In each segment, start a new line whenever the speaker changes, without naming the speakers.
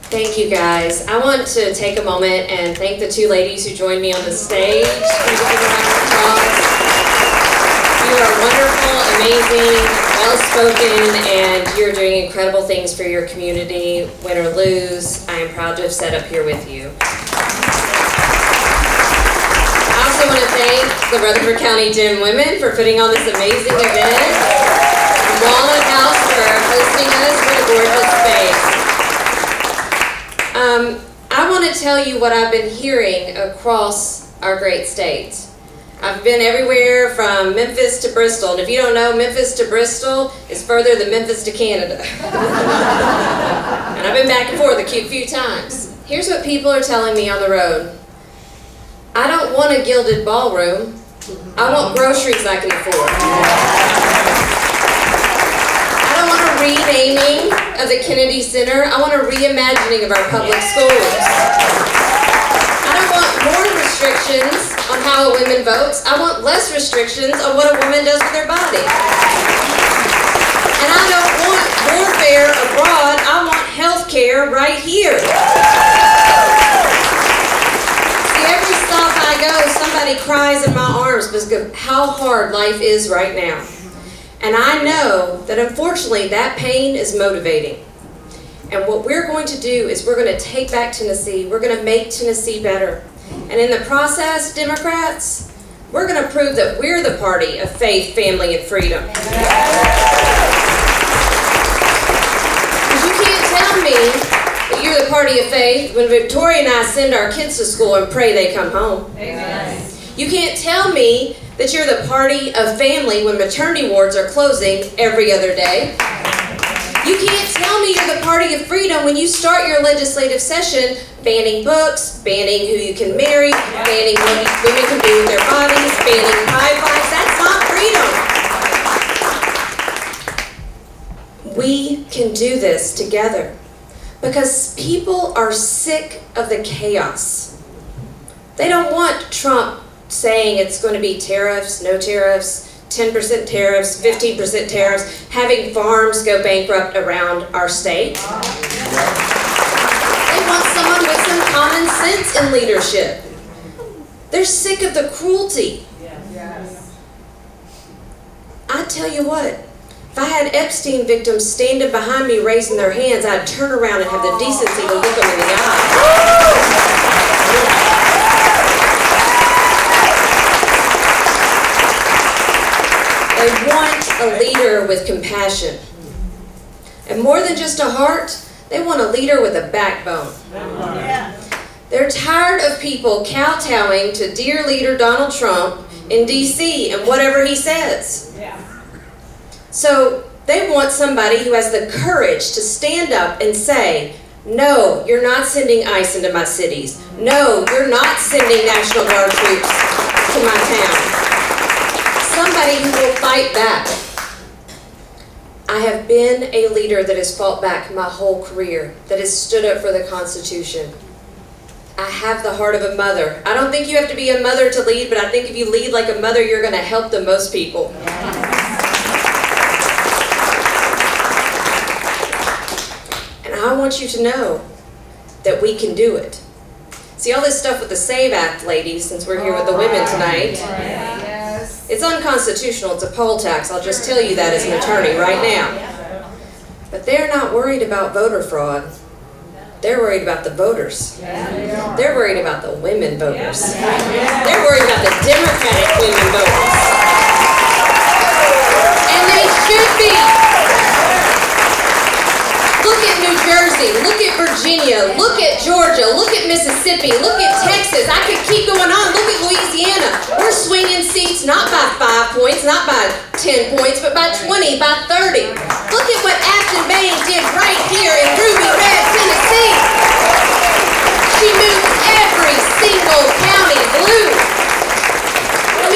Thank you, guys. I want to take a moment and thank the two ladies who joined me on the stage. Can you give a round of applause? You are wonderful, amazing, well-spoken, and you're doing incredible things for your community. Win or lose, I am proud to have sat up here with you. I also want to thank the Rutherford County Gym Women for putting on this amazing event, and Walnut House for hosting us for the gorgeous space. I want to tell you what I've been hearing across our great state. I've been everywhere from Memphis to Bristol, and if you don't know, Memphis to Bristol is further than Memphis to Canada. And I've been back and forth a few times. Here's what people are telling me on the road. I don't want a gilded ballroom. I want groceries I can afford. I don't want a renaming of the Kennedy Center. I want a reimagining of our public schools. I don't want more restrictions on how a woman votes. I want less restrictions on what a woman does with her body. And I don't want warfare abroad. I want health care right here. See, every stop I go, somebody cries in my arms because of how hard life is right now. And I know that unfortunately that pain is motivating. And what we're going to do is we're going to take back Tennessee. We're going to make Tennessee better. And in the process, Democrats, we're going to prove that we're the party of faith, family, and freedom. Because you can't tell me that you're the party of faith when Victoria and I send our kids to school and pray they come home. Amen. You can't tell me that you're the party of family when maternity wards are closing every other day. You can't tell me you're the party of freedom when you start your legislative session banning books, banning who you can marry, banning what women can do with their bodies, banning pride flags. That's not freedom. We can do this together because people are sick of the chaos. They don't want Trump saying it's going to be tariffs, no tariffs, 10% tariffs, 15% tariffs, having farms go bankrupt around our state. They want someone with some common sense in leadership. They're sick of the cruelty. I tell you what, if I had Epstein victims standing behind me raising their hands, I'd turn around and have the decency to look them in the eye. They want a leader with compassion. And more than just a heart, they want a leader with a backbone. They're tired of people kowtowing to dear leader Donald Trump in D.C. and whatever he says. So they want somebody who has the courage to stand up and say, no, you're not sending ICE into my cities. No, you're not sending National Guard troops to my town. Somebody who will fight back. I have been a leader that has fought back my whole career, that has stood up for the Constitution. I have the heart of a mother. I don't think you have to be a mother to lead, but I think if you lead like a mother, you're going to help the most people. And I want you to know that we can do it. See, all this stuff with the SAVE Act, ladies, since we're here with the women tonight, it's unconstitutional. It's a poll tax. I'll just tell you that as an attorney right now. But they're not worried about voter fraud. They're worried about the voters. They're worried about the women voters. They're worried about the Democratic women voters. And they should be. Look at New Jersey, look at Virginia, look at Georgia, look at Mississippi, look at Texas. I could keep going on. Look at Louisiana. We're swinging seats not by 5 points, not by 10 points, but by 20, by 30. Look at what Afton Bain did right here in Ruby Red, Tennessee. She moved every single county blue. Let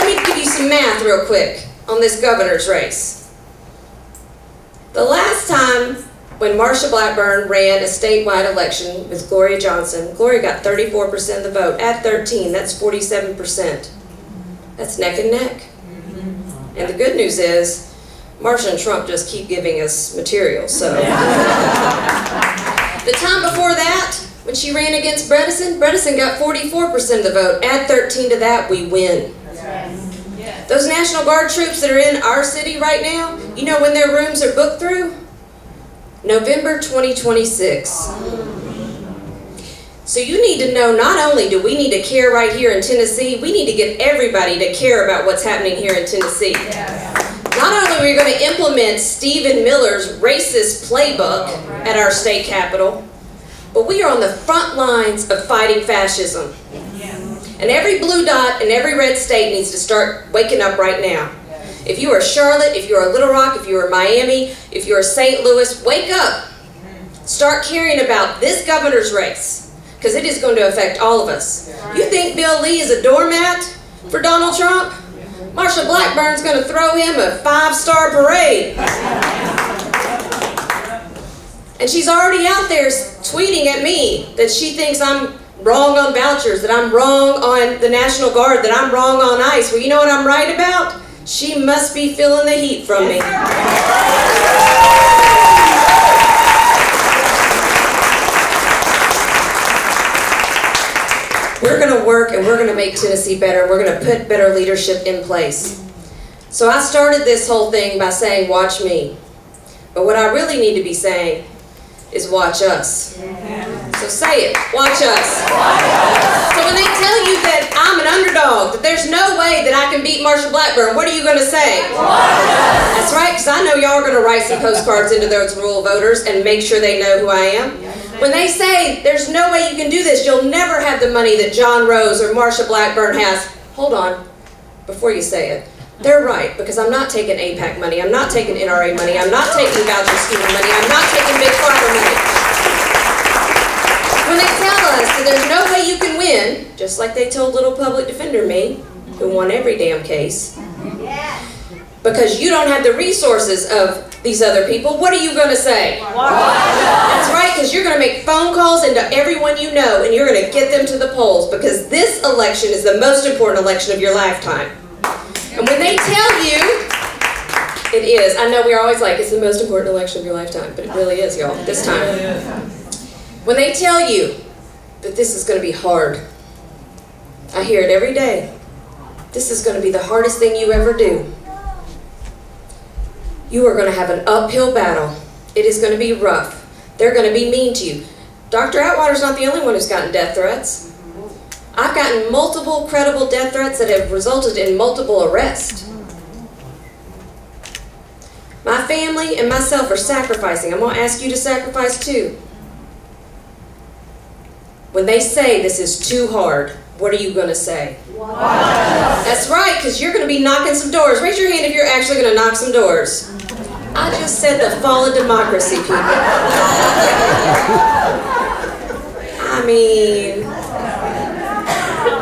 me give you some math real quick on this governor's race. The last time when Marsha Blackburn ran a statewide election with Gloria Johnson, Gloria got 34% of the vote. At 13, that's 47%. That's neck and neck. And the good news is, Marsha and Trump just keep giving us material, so. The time before that, when she ran against Bredesen got 44% of the vote. Add 13 to that, we win. Those National Guard troops that are in our city right now, you know when their rooms are booked through? November 2026. So you need to know, not only do we need to care right here in Tennessee, we need to get everybody to care about what's happening here in Tennessee. Not only are we going to implement Stephen Miller's racist playbook at our state capitol, but we are on the front lines of fighting fascism. And every blue dot in every red state needs to start waking up right now. If you are Charlotte, if you are Little Rock, if you are Miami, if you are St. Louis, wake up. Start caring about this governor's race, because it is going to affect all of us. You think Bill Lee is a doormat for Donald Trump? Marsha Blackburn's going to throw him a 5-star parade. And she's already out there tweeting at me that she thinks I'm wrong on vouchers, that I'm wrong on the National Guard, that I'm wrong on ICE. Well, you know what I'm right about? She must be feeling the heat from me. We're going to work and we're going to make Tennessee better. We're going to put better leadership in place. So I started this whole thing by saying, watch me. But what I really need to be saying is watch us. So say it, watch us. So when they tell you that I'm an underdog, that there's no way that I can beat Marsha Blackburn, what are you going to say? That's right, because I know y'all are going to write some postcards into those rural voters and make sure they know who I am. When they say there's no way you can do this, you'll never have the money that John Rose or Marsha Blackburn has. Hold on, before you say it. They're right, because I'm not taking APAC money, I'm not taking NRA money, I'm not taking voucher scheme money, I'm not taking big pharma money. When they tell us that there's no way you can win, just like they told little public defender me, who won every damn case, because you don't have the resources of these other people, what are you going to say? That's right, because you're going to make phone calls into everyone you know, and you're going to get them to the polls, because this election is the most important election of your lifetime. And when they tell you, it is. I know we're always like, it's the most important election of your lifetime, but it really is, y'all, this time. When they tell you that this is going to be hard, I hear it every day. This is going to be the hardest thing you ever do. You are going to have an uphill battle. It is going to be rough. They're going to be mean to you. Dr. Atwater's not the only one who's gotten death threats. I've gotten multiple credible death threats that have resulted in multiple arrests. My family and myself are sacrificing. I'm going to ask you to sacrifice too. When they say this is too hard, what are you going to say? That's right, because you're going to be knocking some doors. Raise your hand if you're actually going to knock some doors. I just said the fall of democracy, people. I mean,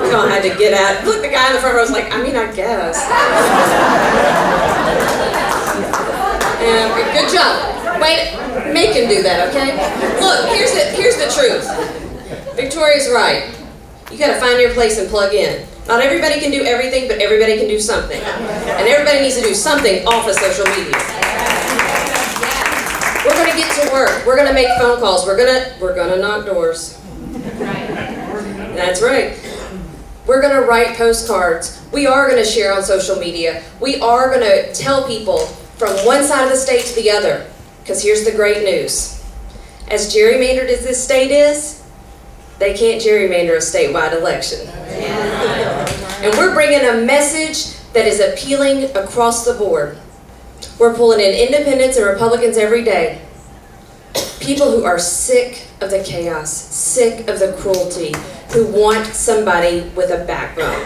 we're going to have to get out. Look, the guy in the front row was like, I mean, I guess. Good job. Wait, make him do that, okay? Look, here's the truth. Victoria's right. You got to find your place and plug in. Not everybody can do everything, but everybody can do something. And everybody needs to do something off of social media. We're going to get to work. We're going to make phone calls. We're going to knock doors. That's right. We're going to write postcards. We are going to share on social media. We are going to tell people from one side of the state to the other. Because here's the great news. As gerrymandered as this state is, they can't gerrymander a statewide election. And we're bringing a message that is appealing across the board. We're pulling in independents and Republicans every day. People who are sick of the chaos, sick of the cruelty, who want somebody with a backbone.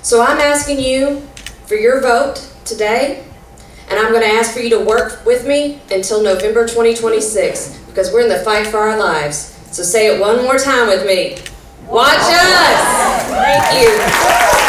So I'm asking you for your vote today, and I'm going to ask for you to work with me until November 2026, because we're in the fight for our lives. So say it one more time with me. Watch us! Thank you.